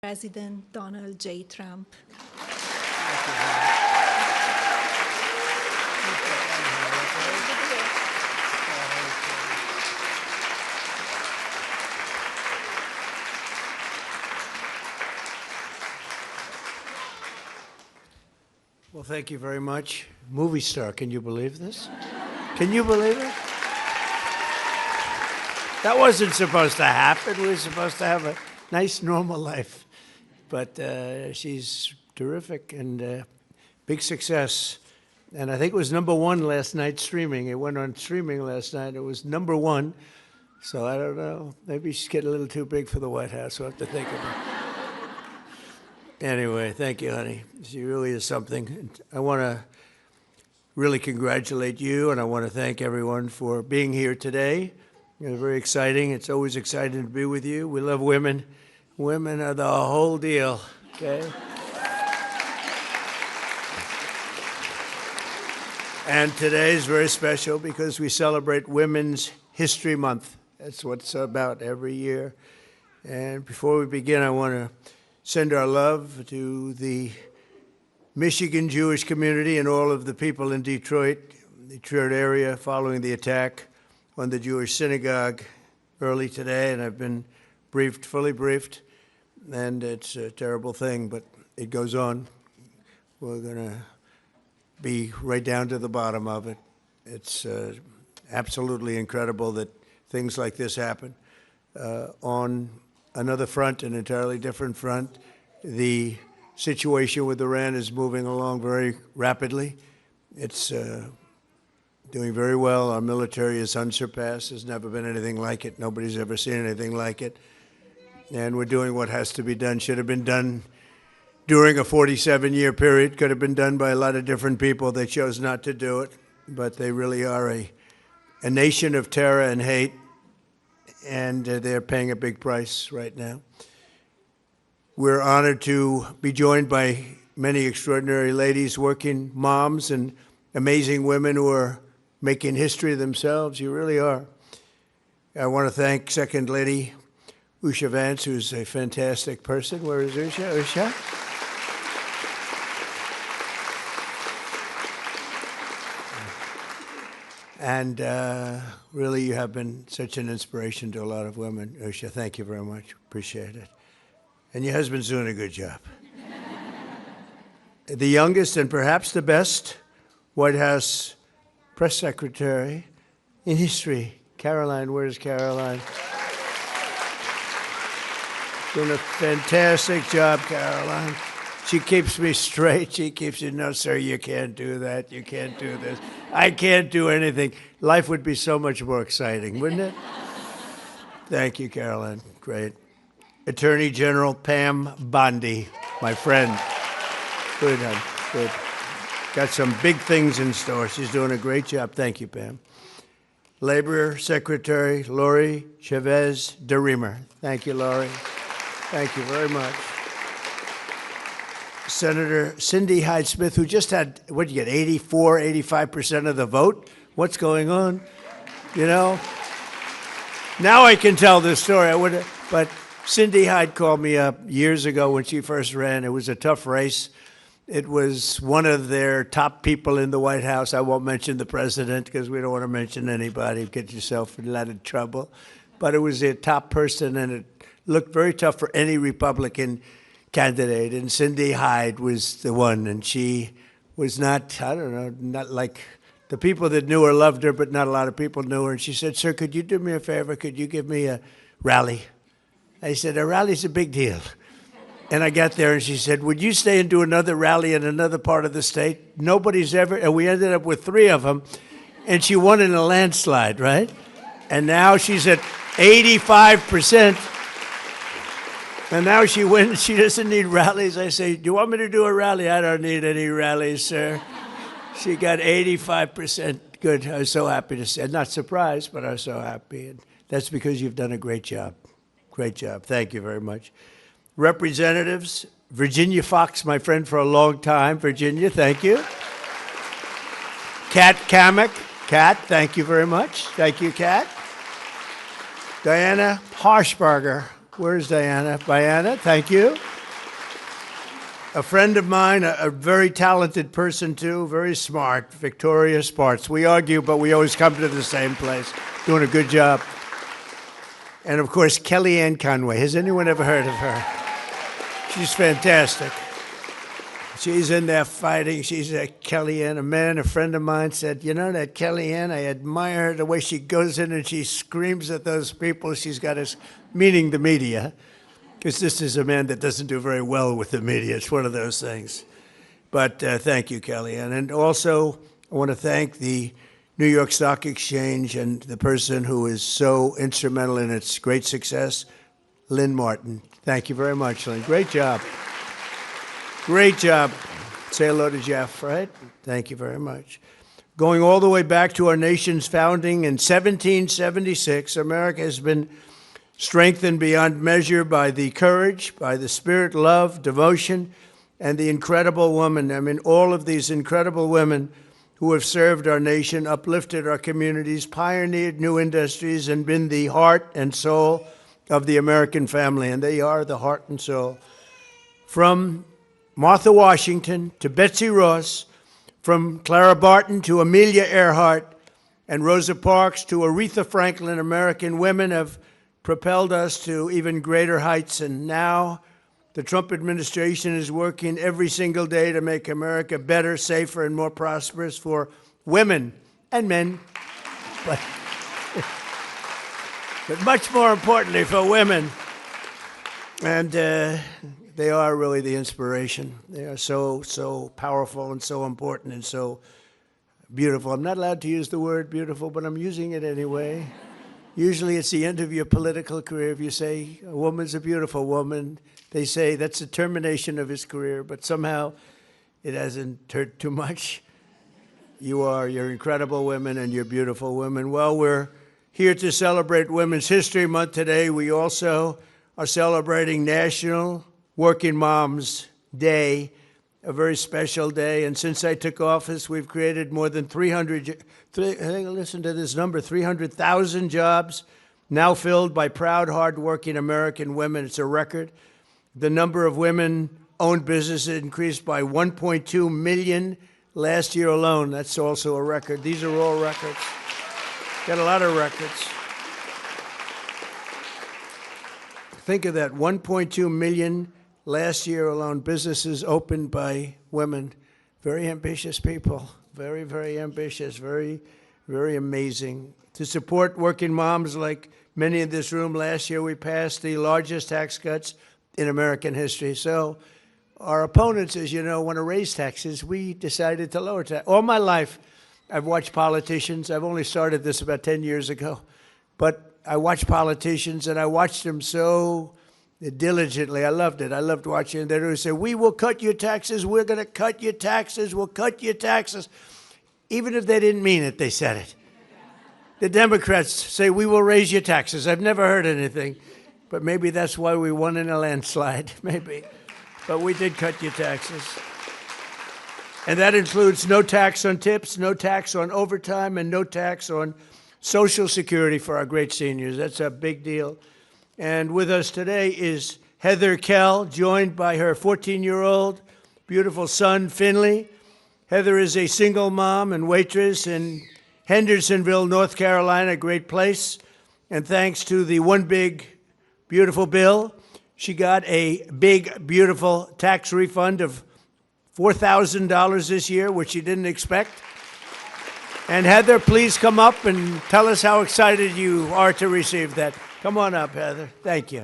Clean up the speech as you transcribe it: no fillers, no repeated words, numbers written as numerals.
President Donald J. Trump. Well, thank you very much. Movie star, can you believe this? Can you believe it? That wasn't supposed to happen. We were supposed to have a nice, normal life. But she's terrific and big success. And I think it was #1 last night streaming. It went on streaming last night. It was #1. So I don't know. Maybe she's getting a little too big for the White House. We'll have to think about it. Anyway, thank you, honey. She really is something. I want to really congratulate you, and I want to thank everyone for being here today. It's very exciting. It's always exciting to be with you. We love women. Women are the whole deal, okay? And today is very special because we celebrate Women's History Month. That's what it's about every year. And before we begin, I want to send our love to the Michigan Jewish community and all of the people in Detroit area following the attack on the Jewish synagogue early today. And I've been briefed, fully briefed, and it's a terrible thing, but it goes on. We're going to be right down to the bottom of it. It's absolutely incredible that things like this happen. On another front, an entirely different front, the situation with Iran is moving along very rapidly. It's doing very well. Our military is unsurpassed. There's never been anything like it. Nobody's ever seen anything like it. And we're doing what has to be done. Should have been done during a 47-year period. Could have been done by a lot of different people. They chose not to do it. But they really are a nation of terror and hate. And they're paying a big price right now. We're honored to be joined by many extraordinary ladies, working moms, and amazing women who are making history themselves. You really are. I want to thank Second Lady Usha Vance, who's a fantastic person. Where is Usha? Usha? And really, you have been such an inspiration to a lot of women. Usha, thank you very much. Appreciate it. And your husband's doing a good job. The youngest and perhaps the best White House press secretary in history. Caroline, where's Caroline? Doing a fantastic job, Caroline. She keeps me straight. She keeps me, no, sir, you can't do that. You can't do this. I can't do anything. Life would be so much more exciting, wouldn't it? Thank you, Caroline. Great. Attorney General Pam Bondi, my friend. Good, good. Got some big things in store. She's doing a great job. Thank you, Pam. Labor Secretary Lori Chavez DeRemer. Thank you, Lori. Thank you very much. Senator Cindy Hyde-Smith, who just had, what did you get, 84, 85% of the vote? What's going on? You know? Now I can tell this story. But Cindy Hyde called me up years ago when she first ran. It was a tough race. It was one of their top people in the White House. I won't mention the president because we don't want to mention anybody. Get yourself in a lot of trouble. But it was a top person, and it looked very tough for any Republican candidate. And Cindy Hyde was the one, and she was not, I don't know, not like the people that knew her loved her, but not a lot of people knew her. And she said, sir, could you do me a favor? Could you give me a rally? I said, a rally's a big deal. And I got there, and she said, would you stay and do another rally in another part of the state? Nobody's ever, and we ended up with 3 of them, and she won in a landslide, right? And now she's at 85%, and now she wins. She doesn't need rallies. I say, do you want me to do a rally? I don't need any rallies, sir. She got 85%. Good. I was so happy to see. I'm not surprised, but I was so happy. And that's because you've done a great job. Great job. Thank you very much. Representatives, Virginia Fox, my friend for a long time. Virginia, thank you. Kat Kamek. Kat, thank you very much. Thank you, Kat. Diana Harshbarger. Where's Diana? Diana, thank you. a friend of mine, a very talented person too, very smart, Victoria Sparks. We argue, but we always come to the same place. Doing a good job. And of course, Kellyanne Conway. Has anyone ever heard of her? She's fantastic. She's in there fighting. She's a Kellyanne. A friend of mine said, you know that Kellyanne, I admire her, the way she goes in and she screams at those people she's got us, meaning the media, because this is a man that doesn't do very well with the media. It's one of those things. But thank you, Kellyanne. And also, I want to thank the New York Stock Exchange and the person who is so instrumental in its great success, Lynn Martin. Thank you very much, Lynn. Great job. Great job. Say hello to Jeff, right? Thank you very much. Going all the way back to our nation's founding in 1776, America has been strengthened beyond measure by the courage, by the spirit, love, devotion, and the incredible woman. I mean, all of these incredible women who have served our nation, uplifted our communities, pioneered new industries, and been the heart and soul of the American family. And they are the heart and soul. From Martha Washington to Betsy Ross, from Clara Barton to Amelia Earhart, and Rosa Parks to Aretha Franklin, American women have propelled us to even greater heights. And now the Trump administration is working every single day to make America better, safer, and more prosperous for women and men, but much more importantly for women. And they are really the inspiration. They are so powerful and so important and so beautiful. I'm not allowed to use the word beautiful, but I'm using it anyway. Usually it's the end of your political career. If you say a woman's a beautiful woman, they say that's the termination of his career, but somehow it hasn't hurt too much. You're incredible women and you're beautiful women. Well, we're here to celebrate Women's History Month today. We also are celebrating National Working Moms Day, a very special day. And since I took office, we've created more than 300,000 jobs now filled by proud, hardworking American women. It's a record. The number of women-owned businesses increased by 1.2 million last year alone. That's also a record. These are all records. Got a lot of records. Think of that, 1.2 million last year alone, businesses opened by women. Very ambitious people, very, very ambitious, very, very amazing. To support working moms like many in this room, last year we passed the largest tax cuts in American history. So our opponents, as you know, want to raise taxes. We decided to lower taxes. All my life, I've watched politicians. I've only started this about 10 years ago. But I watched politicians, and I watched them so diligently. I loved it. I loved watching. They would say, we will cut your taxes. We're going to cut your taxes. We'll cut your taxes. Even if they didn't mean it, they said it. The Democrats say, we will raise your taxes. I've never heard anything. But maybe that's why we won in a landslide, maybe. But we did cut your taxes. And that includes no tax on tips, no tax on overtime, and no tax on Social Security for our great seniors. That's a big deal. And with us today is Heather Kell, joined by her 14-year-old beautiful son, Finley. Heather is a single mom and waitress in Hendersonville, North Carolina, a great place. And thanks to the One Big Beautiful Bill, she got a big, beautiful tax refund of $4,000 this year, which she didn't expect. And Heather, please come up and tell us how excited you are to receive that. Come on up, Heather. Thank you.